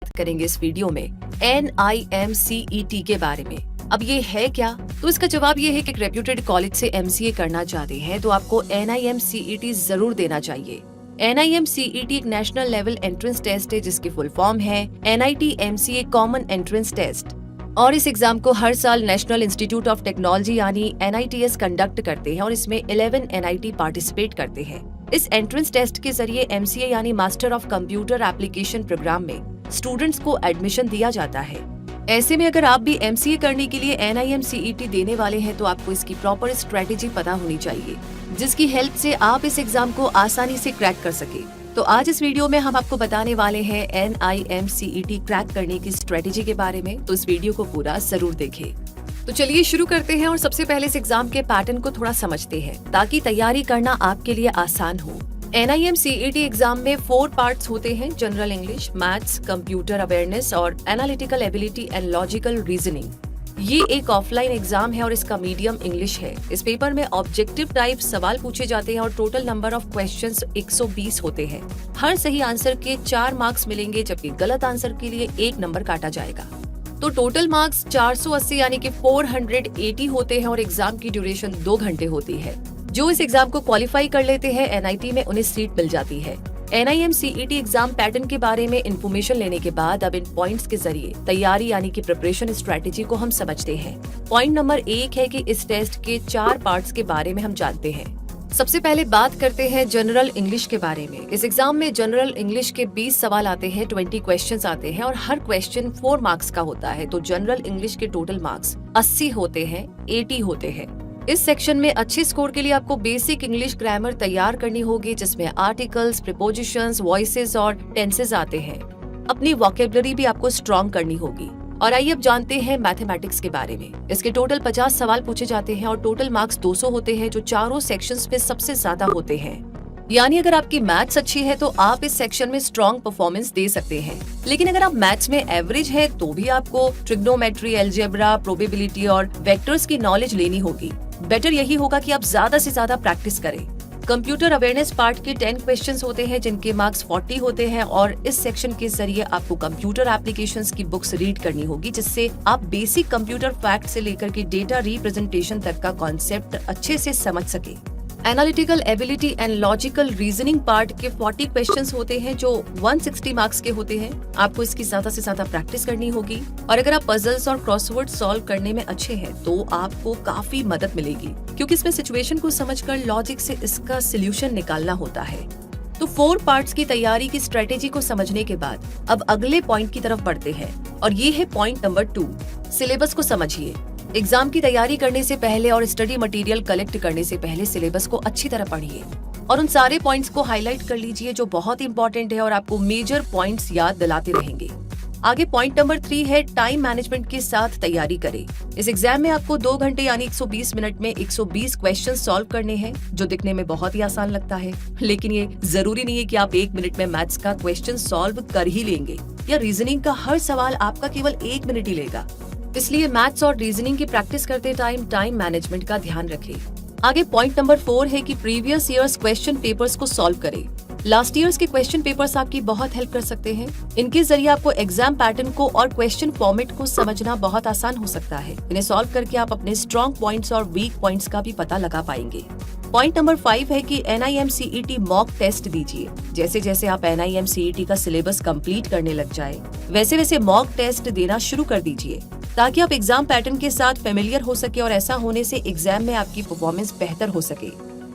करेंगे इस वीडियो में NIMCET के बारे में। अब ये है क्या? तो इसका जवाब ये है कि रेप्यूटेड कॉलेज से MCA करना चाहते हैं तो आपको NIMCET जरूर देना चाहिए। NIMCET एक नेशनल लेवल एंट्रेंस टेस्ट है जिसकी फुल फॉर्म है NIT MCA common entrance test, और इस एग्जाम को हर साल नेशनल इंस्टीट्यूट ऑफ टेक्नोलॉजी यानी NITS कंडक्ट करते हैं और इसमें 11 NIT पार्टिसिपेट करते हैं। इस एंट्रेंस टेस्ट के जरिए MCA यानी master of computer application program में स्टूडेंट्स को एडमिशन दिया जाता है। ऐसे में अगर आप भी MCA करने के लिए NIMCET देने वाले हैं तो आपको इसकी प्रॉपर स्ट्रेटेजी पता होनी चाहिए, जिसकी हेल्प से आप इस एग्जाम को आसानी से क्रैक कर सके। तो आज इस वीडियो में हम आपको बताने वाले हैं NIMCET क्रैक करने की स्ट्रेटेजी के बारे में, तो इस वीडियो को पूरा जरूर देखें। तो चलिए शुरू करते हैं और सबसे पहले इस एग्जाम के पैटर्न को थोड़ा समझते हैं ताकि तैयारी करना आपके लिए आसान हो। NIMCET एग्जाम में 4 पार्ट्स होते हैं: general English, maths, computer awareness और analytical ability and logical reasoning. ये एक ऑफलाइन एग्जाम है और इसका मीडियम इंग्लिश है। इस पेपर में ऑब्जेक्टिव टाइप सवाल पूछे जाते हैं और टोटल नंबर ऑफ क्वेश्चंस 120 होते हैं। हर सही आंसर के 4 मार्क्स मिलेंगे जबकि गलत आंसर के लिए 1 नंबर काटा जाएगा। तो टोटल मार्क्स 480 यानी कि 480 होते हैं और एग्जाम की ड्यूरेशन 2 घंटे होती है। जो इस एग्जाम को क्वालिफाई कर लेते हैं NIT में उन्हें सीट मिल जाती है। NIMCET एग्जाम पैटर्न के बारे में इंफॉर्मेशन लेने के बाद अब इन पॉइंट्स के जरिए तैयारी यानी कि प्रिपरेशन स्ट्रेटेजी को हम समझते हैं। पॉइंट नंबर 1 है कि इस टेस्ट के 4 पार्ट्स के बारे में हम जानते हैं। सबसे पहले बात करते हैं जनरल इंग्लिश के बारे में। इस एग्जाम में जनरल इंग्लिश के 20 सवाल आते हैं, 20 क्वेश्चंस आते हैं और हर क्वेश्चन 4 मार्क्स का होता है। तो जनरल इंग्लिश के टोटल मार्क्स 80 होते हैं, 80 होते हैं। इस सेक्शन में अच्छे स्कोर के लिए आपको बेसिक इंग्लिश ग्रामर तैयार करनी होगी, जिसमें आर्टिकल्स, प्रीपोजिशंस, वॉइसेस और टेंसेस आते हैं। अपनी वोकैबुलरी भी आपको स्ट्रॉन्ग करनी होगी। और आइए अब जानते हैं मैथमेटिक्स के बारे में। इसके टोटल 50 सवाल पूछे जाते हैं और टोटल मार्क्स 200 होते हैं, जो चारों सेक्शंस में सबसे ज्यादा होते हैं। यानी अगर आपकी मैथ्स अच्छी है तो आप इस सेक्शन में स्ट्रॉन्ग परफॉर्मेंस दे सकते हैं। लेकिन अगर आप मैथ्स में एवरेज है तो भी आपको ट्रिग्नोमेट्री, अलजेब्रा, प्रोबेबिलिटी और वेक्टर्स की नॉलेज लेनी होगी। बेटर यही होगा कि आप ज्यादा से ज्यादा प्रैक्टिस करें। कंप्यूटर अवेयरनेस पार्ट के 10 क्वेश्चंस होते हैं जिनके मार्क्स 40 होते हैं और इस सेक्शन के जरिए आपको कंप्यूटर एप्लीकेशंस की बुक्स रीड करनी होगी, जिससे आप बेसिक कंप्यूटर फैक्ट से लेकर के डेटा रिप्रेजेंटेशन तक का कॉन्सेप्ट अच्छे से समझ सके। Analytical ability and logical reasoning part के 40 क्वेश्चंस होते हैं जो 160 मार्क्स के होते हैं। आपको इसकी ज्यादा से ज्यादा प्रैक्टिस करनी होगी और अगर आप पजल्स और क्रॉसवर्ड सॉल्व करने में अच्छे हैं तो आपको काफी मदद मिलेगी, क्योंकि इसमें सिचुएशन को समझकर लॉजिक से इसका सोल्यूशन निकालना होता है। तो 4 पार्ट्स की तैयारी की स्ट्रेटेजी को समझने के बाद अब अगले पॉइंट की तरफ बढ़ते हैं और ये है पॉइंट नंबर 2, सिलेबस को समझिए। एग्जाम की तैयारी करने से पहले और स्टडी मटेरियल कलेक्ट करने से पहले सिलेबस को अच्छी तरह पढ़िए और उन सारे पॉइंट्स को हाईलाइट कर लीजिए जो बहुत इंपॉर्टेंट है और आपको मेजर पॉइंट्स याद दिलाते रहेंगे। आगे पॉइंट नंबर 3 है टाइम मैनेजमेंट के साथ तैयारी करें। इस एग्जाम में आपको 2 घंटे यानी 120 मिनट में 120 क्वेश्चन सॉल्व करने हैं, जो दिखने में बहुत ही आसान लगता है, लेकिन ये जरूरी नहीं है कि आप 1 मिनट में मैथ्स का क्वेश्चन सॉल्व कर ही लेंगे या रीजनिंग का हर सवाल आपका केवल 1 मिनट ही लेगा। इसलिए मैथ्स और रीजनिंग की प्रैक्टिस करते टाइम मैनेजमेंट का ध्यान रखें। आगे पॉइंट नंबर 4 है कि प्रीवियस ईयर्स क्वेश्चन पेपर्स को सॉल्व करें। लास्ट ईयर्स के क्वेश्चन पेपर्स आपकी बहुत हेल्प कर सकते हैं। इनके जरिए आपको एग्जाम पैटर्न को और क्वेश्चन फॉर्मेट को समझना बहुत आसान हो सकता है। इन्हें सॉल्व करके आप अपने स्ट्रॉन्ग पॉइंट्स और वीक पॉइंट्स का भी पता लगा पाएंगे। पॉइंट नंबर 5 है कि NIMCET मॉक टेस्ट दीजिए। जैसे जैसे आप NIMCET का सिलेबस कंप्लीट करने लग जाए, वैसे वैसे मॉक टेस्ट देना शुरू कर दीजिए ताकि आप एग्जाम पैटर्न के साथ फेमिलियर हो सके और ऐसा होने से एग्जाम में आपकी परफॉर्मेंस बेहतर हो सके।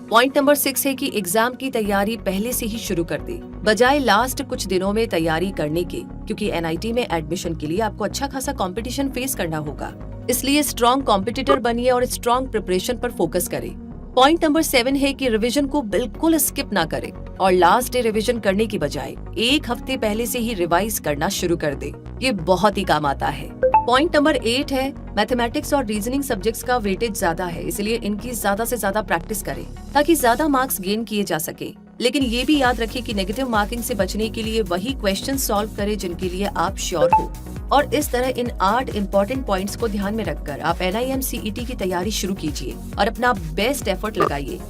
पॉइंट नंबर 6 है कि एग्जाम की तैयारी पहले से ही शुरू कर दे, बजाय लास्ट कुछ दिनों में तैयारी करने के, क्योंकि NIT में एडमिशन के लिए आपको अच्छा खासा कंपटीशन फेस करना होगा। इसलिए स्ट्रॉन्ग कॉम्पिटिटर बनिए और स्ट्रॉन्ग प्रिपरेशन पर फोकस करें। पॉइंट नंबर 7 है कि रिवीजन को बिल्कुल स्किप ना करें और लास्ट डे रिवीजन करने की बजाय 1 हफ्ते पहले से ही रिवाइज करना शुरू कर दे। ये बहुत ही काम आता है। पॉइंट नंबर 8 है मैथमेटिक्स और रीजनिंग सब्जेक्ट्स का वेटेज ज्यादा है, इसलिए इनकी ज्यादा से ज्यादा प्रैक्टिस करें ताकि ज्यादा मार्क्स गेन किए जा सके। लेकिन ये भी याद रखें कि नेगेटिव मार्किंग से बचने के लिए वही क्वेश्चन सॉल्व करें जिनके लिए आप श्योर हो। और इस तरह इन 8 इम्पोर्टेंट पॉइंट्स को ध्यान में रखकर आप NIMCET की तैयारी शुरू कीजिए और अपना बेस्ट एफर्ट लगाइए।